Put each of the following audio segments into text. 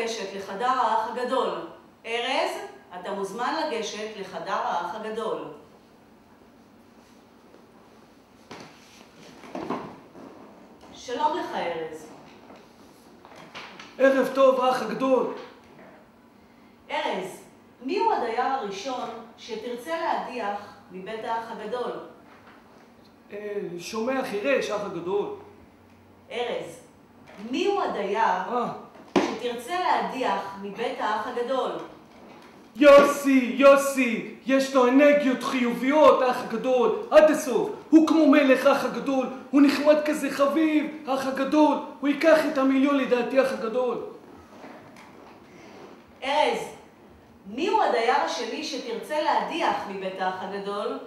לגשת לחדר האח הגדול. ארז, אתה מוזמן לגשת לחדר האח הגדול. שלום לך, ארז. ערב טוב, האח הגדול. ארז, מי הוא הדייר הראשון שתרצה להדיח מבית האח הגדול? שומע חירש, האח הגדול. ארז, מי הוא הדייר שתרצה להדיח מבית האח הגדול? יוסי, יש לו אנרגיות חיוביות, האח הגדול, עד הסוף. הוא כמו מלך, האח הגדול, הוא נחמד כזה חביב, האח הגדול, הוא ייקח את המיליון לדעתי, האח הגדול. ארז, מי הוא הדייר השני שתרצה להדיח מבית האח הגדול?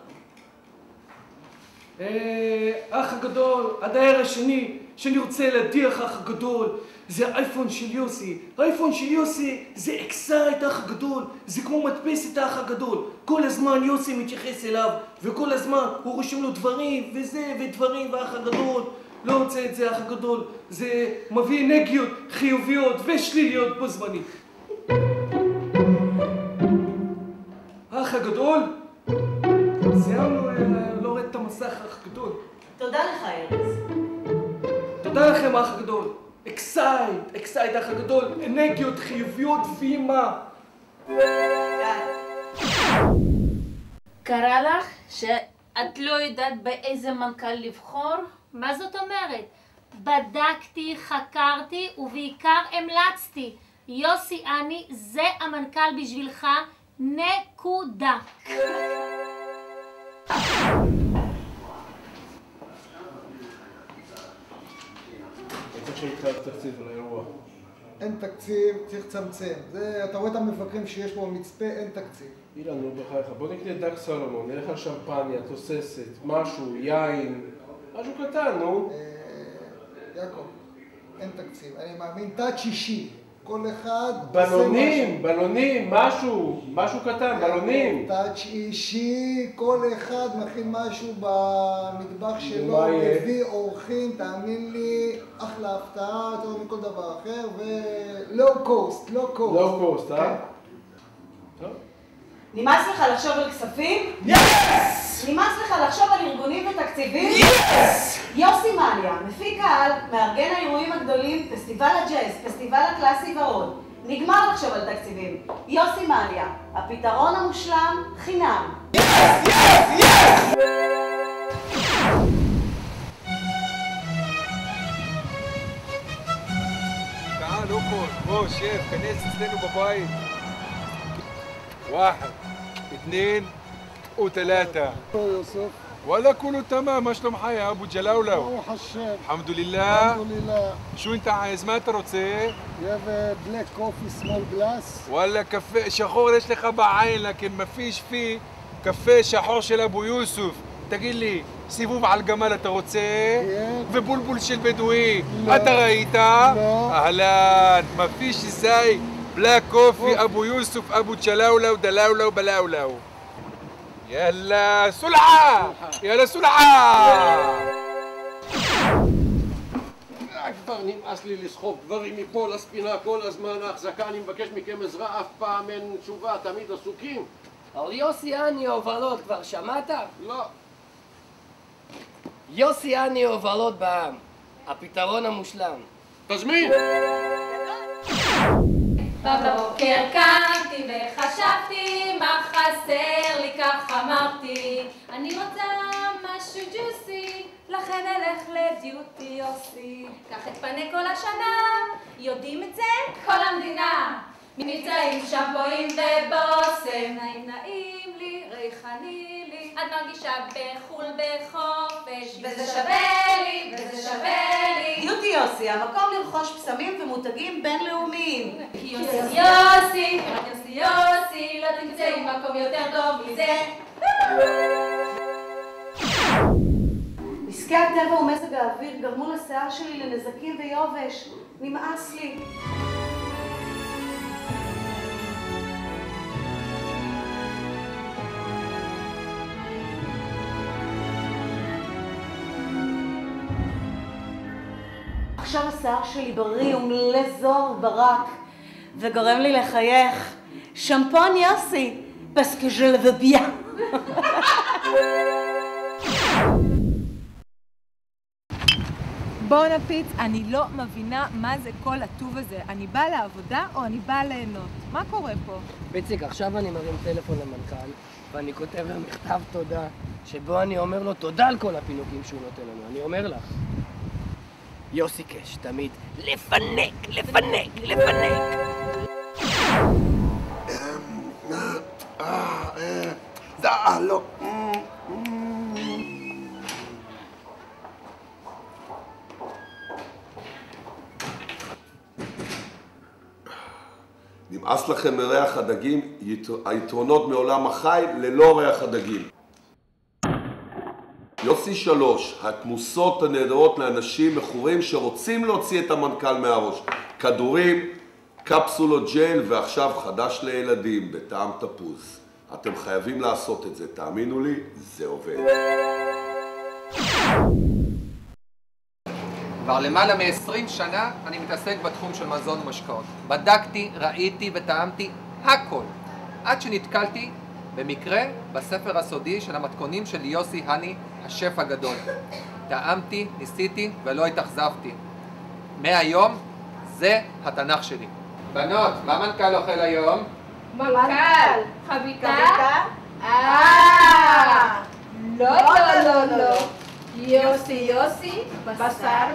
האח הגדול, הדייר השני שאני רוצה להדיח, האח הגדול, זה האייפון של יוסי. האייפון של יוסי זה אקסייט, האח הגדול, זה כמו מדפסת, האח הגדול. כל הזמן יוסי מתייחס אליו, וכל הזמן הוא רושם לו דברים וזה ודברים, והאח הגדול לא רוצה את זה, האח הגדול. זה מביא אנרגיות חיוביות ושליליות בו זמנית. האח הגדול, סיימנו להוריד את המסך, האח הגדול. תודה לך, ארז. תודה לכם, האח הגדול. אקסייט, האח הגדול, אנרגיות חיוביות וימה. קרה לך שאת לא יודעת באיזה מנכ"ל לבחור? מה זאת אומרת? בדקתי, חקרתי ובעיקר המלצתי. יוסי אני זה המנכ"ל בשבילך, נקודה. צריך שיתחייב תקציב לאירוע. אין תקציב, צריך לצמצם. אתה רואה את המפקחים שיש פה במצפה, אין תקציב. אילן, נו בחייך, בוא נקנה דג סלומון, נלך על שמפניה, תוססת, משהו, יין, משהו קטן, נו. יעקב, אין תקציב. אני מאמין, תת 60. כל אחד... בלונים, משהו קטן, בלונים. תת אישי, כל אחד מכין משהו במטבח שלו, מביא אורחים, תאמין לי, אחלה הפתעה, יותר מכל דבר אחר, ולואו קוסט. לואו קוסט, אה? טוב. נמאס לך לחשוב על כספים? יס! נמאס לך לחשוב על ארגונים ותקציבים? יס! יוסי מליה, מפיק קהל, מארגן האירועים הגדולים, פסטיבל הג'אז, פסטיבל הקלאסי ועוד. נגמר לחשוב על תקציבים. יוסי מליה, הפתרון המושלם, חינם. יס! تعال اخرج بص شايف كناس اثنين باباي 1 2 و3 يوسف ولا كله تمام ما شلون حي يا ابو جلاولو روح الشيف الحمد لله الحمد لله شو انت عايز ما تروتسي يا بلاك كوفي سمول جلاس ولا كافيه شخور ايش لك بعين لكن ما فيش فيه كافيه شحور של ابو يوسف تقول لي סיבוב על גמל אתה רוצה? ובולבול של בדואי אתה ראית? אהלן, מפיש זי בלק קופי אבו יוסוף אבו צ'לאולאו דלאולאו בלאולאו יאללה סולעה! יאללה סולעה! כבר נמאס לי לסחוב דברים מפה לספינה כל הזמן, ההחזקה, אני מבקש מכם עזרה, אף פעם אין תשובה, תמיד עסוקים. אבל יוסי אני הובלות כבר שמעת? לא. יוסי אני הובלות בעם, הפתרון המושלם. תזמין! בבוקר קמתי וחשבתי מה חסר לי, כך אמרתי אני רוצה משהו ג'וסי, לכן אלך לדיוטי יוסי. קח את פני כל השנה, יודעים את זה כל המדינה, מבצעים שמפואים ובושם, נעים לי, ריחני לי, את מרגישה בחול בחופש, וזה שווה לי, וזה שווה לי. דיוטי יוסי, המקום לרכוש פסמים ומותגים בינלאומיים. יוסי יוסי, יוסי יוסי, לא תמצאי מקום יותר טוב מזה. עסקי הטבע ומזג האוויר גרמו לשיער שלי לנזקים ויובש. נמאס לי. עכשיו השיער שלי בריא ומלא זוהר ברק. וגורם לי לחייך. שמפון יוסי, parce que je le veux bien. בוא נפיץ, אני לא מבינה מה זה כל הטוב הזה. אני באה לעבודה או אני באה ליהנות? מה קורה פה? פיציק, עכשיו אני מרים טלפון למנכ"ל ואני כותב לה מכתב תודה שבו אני אומר לו תודה על כל הפינוקים שהוא נותן לנו. אני אומר לך, יוסי קש, תמיד לפנק, לפנק, לפנק. לא. נמאס לכם מריח הדגים, היתרונות מעולם החי ללא ריח הדגים. יוסי 3, התמוסות הנהדרות לאנשים מכורים שרוצים להוציא את המנכ"ל מהראש. כדורים, קפסולות ג'ל ועכשיו חדש לילדים בטעם תפוז. אתם חייבים לעשות את זה, תאמינו לי, זה עובד. כבר למעלה מ-20 שנה אני מתעסק בתחום של מזון ומשקאות. בדקתי, ראיתי וטעמתי הכל. עד שנתקלתי במקרה בספר הסודי של המתכונים של יוסי הני, השף הגדול. טעמתי, ניסיתי ולא התאכזבתי. מהיום זה התנ"ך שלי. בנות, מה מנכ"ל אוכל היום? מנכ"ל! חביתה? לא. יוסי, בשר.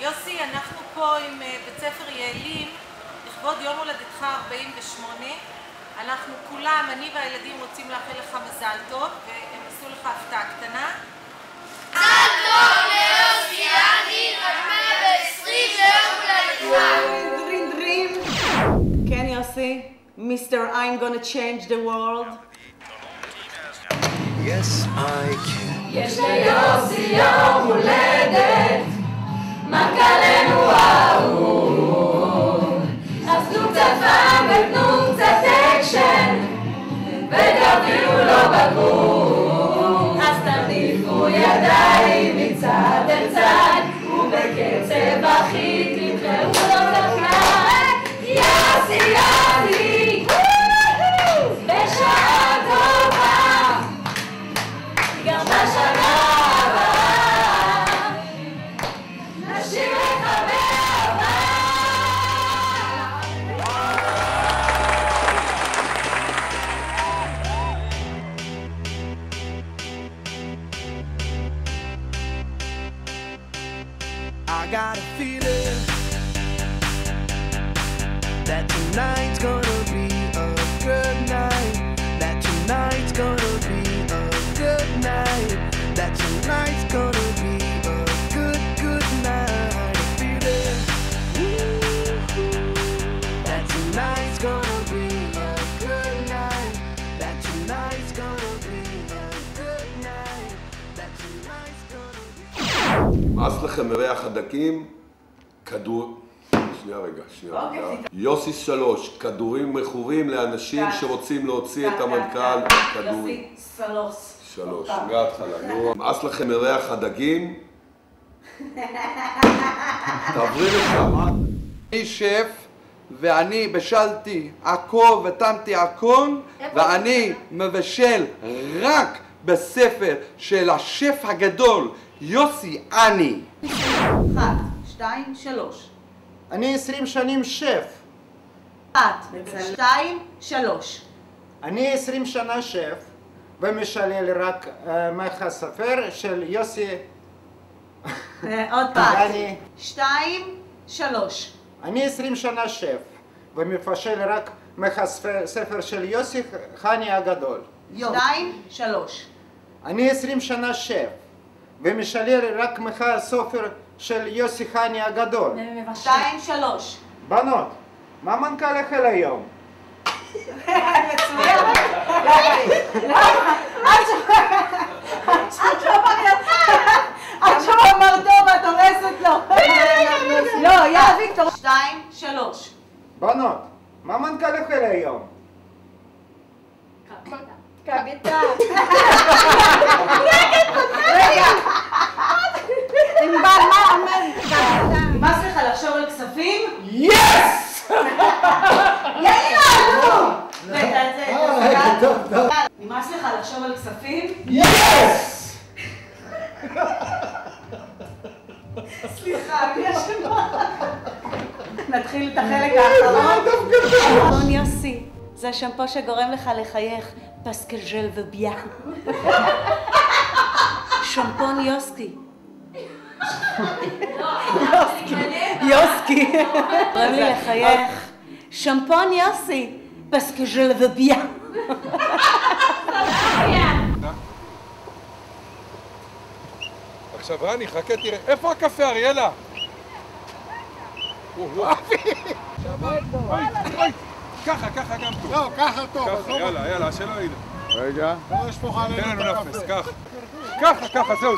יוסי, אנחנו פה עם בית ספר יעלים, לכבוד יום הולדתך 48. אנחנו כולם, אני והילדים רוצים לאחל לך מזל טוב, והם עשו לך הפתעה קטנה. מזל טוב ליוסי הני, רק 120 ליום הולדתך. כן יוסי, מיסטר I'm gonna change the world. Yes, I can. יש ליוסי יום הולדת, מנכ"לנו אהוב. אז תנו קצת פעם ותנו קצת אקשן, ותביאו לו בגרום. אז תניפו ידיים מצד אל צד, ובקצב הכי תמחרו לו דרכן. יוסי יוסי, בשעה טובה, גם בשנה הבאה, נשאיר לך באהבה. I got a feeling that tonight's gonna be a good night. That tonight's gonna be a good night. That tonight's gonna be a good night. A feeling that tonight's gonna be a good night. That tonight's gonna be a good night. That tonight's gonna be. נמאס לכם מריח הדגים, שנייה רגע. יוסי 3, כדורים מכורים לאנשים שרוצים להוציא את המנכ"ל. יוסי 3, מההתחלה. נמאס לכם מריח הדגים, תעברי לשם. אני שף ואני בשלתי הכל וטעמתי הכל, ואני מבשל רק בספר של השף הגדול יוסי הני. 1, 2, 3. אני 20 שנים שף. 1, 2, 3. אני 20 שנה שף ומשלל רק מהספר של יוסי. עוד פעם. 2, 3. אני 20 שנה שף ומפשל רק מהספר של יוסי הני הגדול. 2, 3. אני 20 שנה שף ומשלל רק מהספר של יוסי הני הגדול. 2, 3. בנות, מה מנכ"ל אוכל היום? מצוין. עד שהוא אמר טוב, את הורסת לו. לא, יא ויקטור. 2, 3. בנות, מה מנכ"ל אוכל היום? קביטה. רגע. ענבל, מה אומר? קביטה. מה זה מי אשמה? נתחיל את החלק האחרון. שמפון יוסי, זה השמפו שגורם לך לחייך. פסקל ז'ל ובייה. שמפון יוסקי. יוסקי. גורם לי לחייך. שמפון יוסי. פסקל ז'ל ובייה. עכשיו רני, חכה תראה, איפה הקפה אריאלה? ככה גם טוב. לא, ככה טוב. ככה, יאללה, שלא ידע. רגע. לא ישפוך עלינו. תן לנו נפס, ככה, זהו.